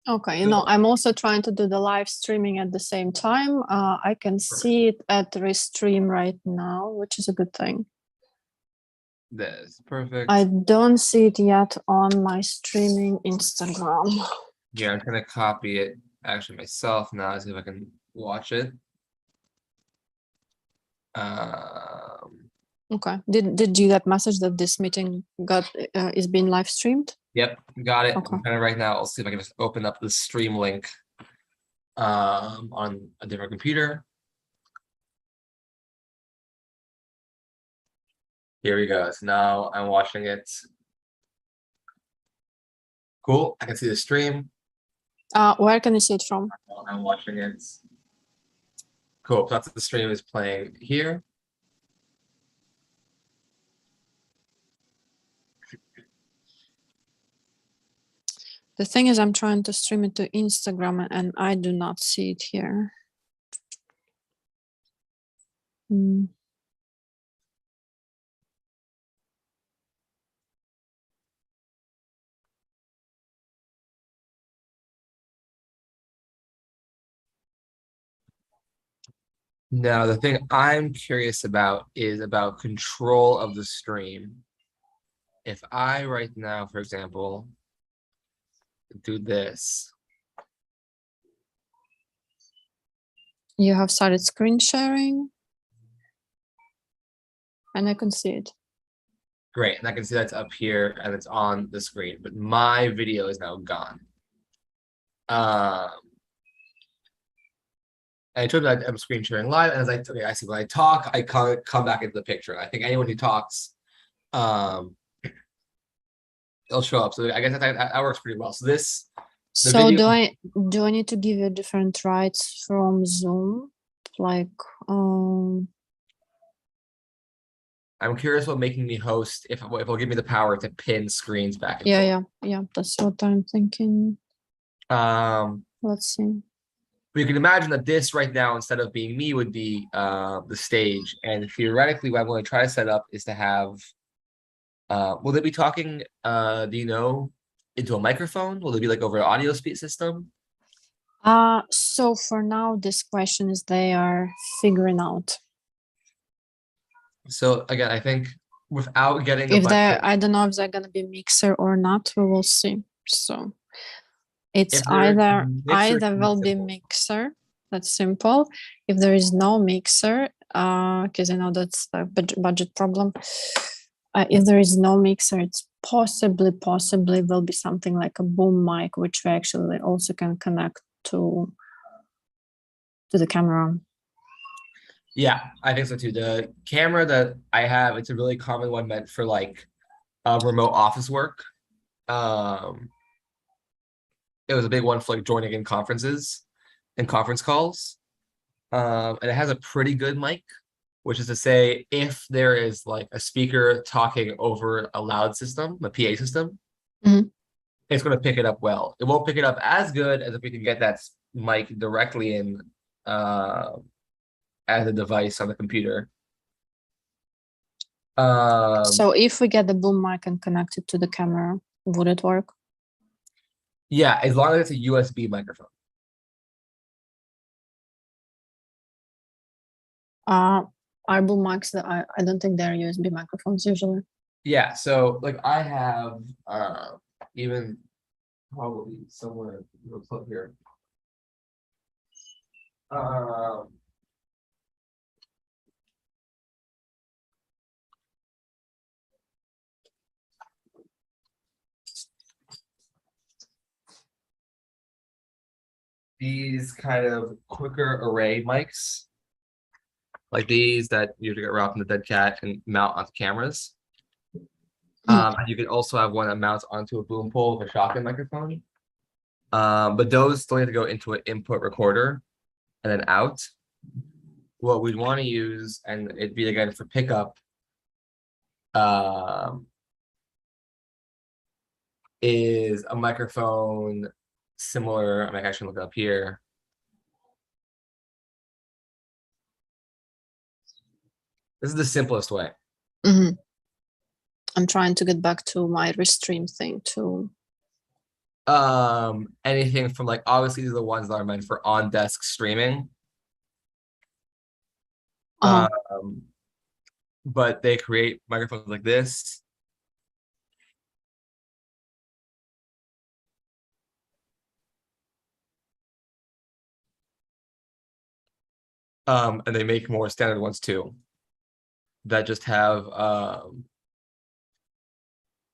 Okay, you know, I'm also trying to do the live streaming at the same time. I can see it at Restream right now, which is a good thing. That's perfect. I don't see it yet on my streaming Instagram. Yeah, I'm gonna copy it actually myself now, see if I can watch it. Okay. Did you get message that this meeting is being live streamed? Yep, got it. Okay. I'm kind of right now. I'll see if I can just open up the stream link on a different computer. Here we go. So now I'm watching it. Cool. I can see the stream. Where can you see it from? I'm watching it. Cool. So that's the stream is playing here. The thing is, I'm trying to stream it to Instagram and I do not see it here. Now, the thing I'm curious about is about control of the stream. If I right now, for example, do this. You have started screen sharing and I can see it. Great, and I can see that's up here and it's on the screen, but my video is now gone. I told you I'm screen sharing live, and I see when I talk, I come back into the picture. I think anyone who talks, it'll show up. So I guess that works pretty well. So this. So do I need to give you different rights from Zoom? Like, I'm curious what making me host if it'll give me the power to pin screens back and forth. Yeah. That's what I'm thinking. Let's see. But you can imagine that this right now, instead of being me, would be the stage. And theoretically, what I'm going to try to set up is to have. Will they be talking? Do you know, into a microphone? Will it be like over an audio speed system? So for now, this question is they are figuring out. So again, I think without getting I don't know if they're gonna be mixer or not, we will see. So it's either will be mixer, that's simple. If there is no mixer, because I know that's the budget problem. If there is no mixer, it's possibly will be something like a boom mic, which we actually also can connect to the camera. Yeah, I think so too. The camera that I have, it's a really common one meant for like remote office work. It was a big one for like joining in conferences and conference calls. And it has a pretty good mic, which is to say, if there is like a speaker talking over a loud system, a PA system, it's going to pick it up well. It won't pick it up as good as if we can get that mic directly in as a device on the computer. So if we get the boom mic and connect it to the camera, would it work? Yeah, as long as it's a USB microphone. Our boom mics, I don't think they're USB microphones usually. Yeah, so like I have even probably somewhere up here. These kind of quicker array mics, like these that you get around from the dead cat and mount onto cameras. You can also have one that mounts onto a boom pole with a shotgun microphone. But those still have to go into an input recorder and then out. What we'd want to use, and it'd be again for pickup, is a microphone similar. I'm actually look it up here. This is the simplest way. I'm trying to get back to my Restream thing to Anything from like, obviously these are the ones that are meant for on-desk streaming. But they create microphones like this. And they make more standard ones too, that just have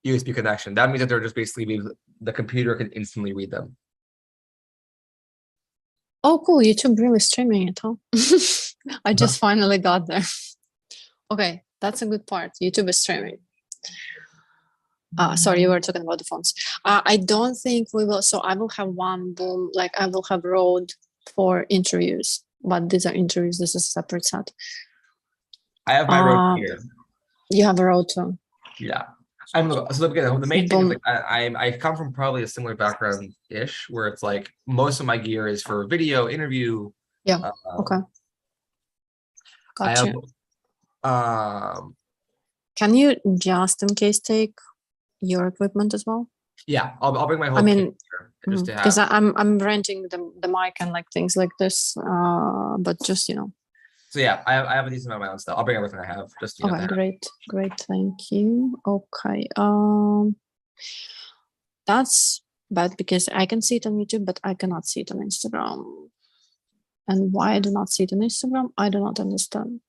USB connection. That means that they're just basically the computer can instantly read them. Oh, cool. YouTube really streaming it, huh? I just finally got there. Okay, that's a good part. YouTube is streaming. Sorry, you were talking about the phones. I don't think we will. So I will have one boom, like I will have Rode for interviews, but these are interviews. This is a separate set. I have my Rode here. You have a Rode too. Yeah. So again, the main thing is like I come from probably a similar background ish, where it's like most of my gear is for video interview. Yeah. Okay. Gotcha. Can you just in case take your equipment as well? Yeah, I'll bring my whole. I mean, because I'm renting the mic and like things like this, but just you know. So yeah, I have a decent amount of my own stuff. I'll bring everything I have. Just okay, great, thank you. Okay, that's bad because I can see it on YouTube, but I cannot see it on Instagram. And why I do not see it on Instagram, I do not understand.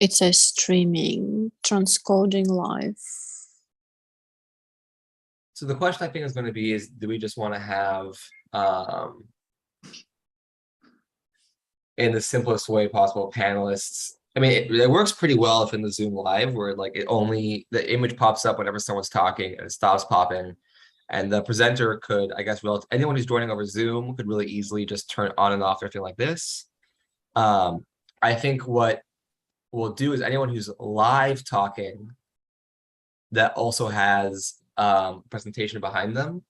It says streaming, transcoding live. So the question I think is going to be is, do we just want to have in the simplest way possible panelists? I mean, it works pretty well if in the Zoom live where like the image pops up whenever someone's talking and it stops popping. And the presenter could, I guess, anyone who's joining over Zoom could really easily just turn on and off everything like this. I think what we'll do is anyone who's live talking that also has presentation behind them.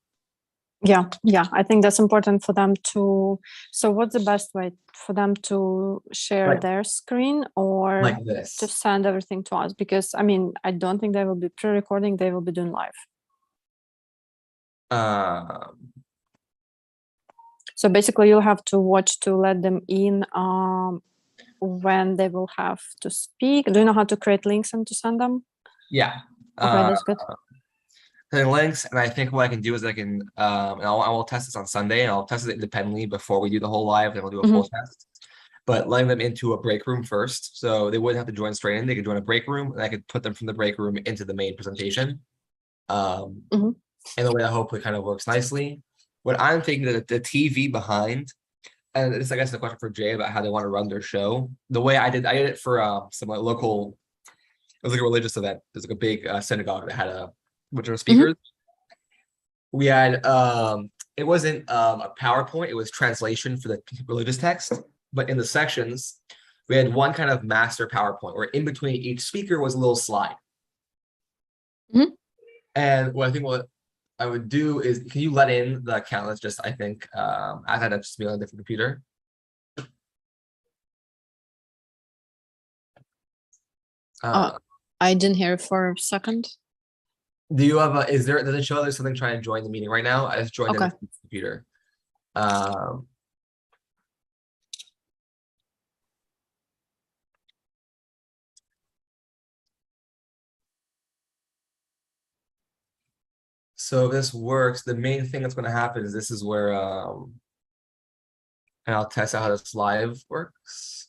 Yeah, I think that's important for them to. So what's the best way for them to share their screen or like this to send everything to us? Because I mean, I don't think they will be pre-recording, they will be doing live. So basically you'll have to watch to let them in when they will have to speak. Do you know how to create links and to send them? Yeah. Okay, that's good. Links, and I think what I can do is I can and I will test this on Sunday, and I'll test it independently before we do the whole live, then we'll do a full test. But letting them into a break room first, so they wouldn't have to join straight in. They could join a break room, and I could put them from the break room into the main presentation. In a way that hopefully kind of works nicely. What I'm thinking that the TV behind, and this I guess is a question for Jay about how they want to run their show. The way I did it for some like local. It was like a religious event. There's like a big synagogue that had a bunch of speakers. We had it wasn't a PowerPoint, it was translation for the religious text, but in the sections we had one kind of master PowerPoint where in between each speaker was a little slide. And what I think what I would do is, can you let in the account that's just, I think I had to just be on a different computer. I didn't hear for a second. Do you have a, does it show there's something trying to join the meeting right now? I just joined the computer. So if this works, the main thing that's going to happen is this is where, and I'll test out how this live works.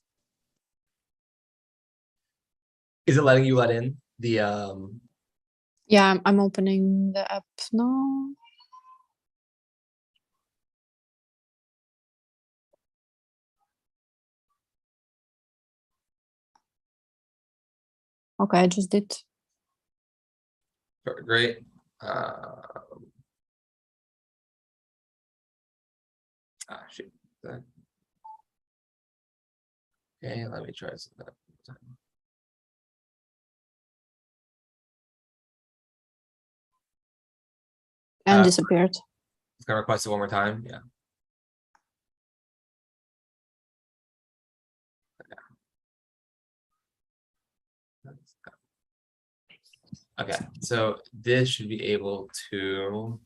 Is it letting you let in the, Yeah, I'm opening the app now. Okay, I just did. Great. Shoot. Okay, let me try something. And disappeared. It's gonna request it one more time. Yeah. Okay, so this should be able to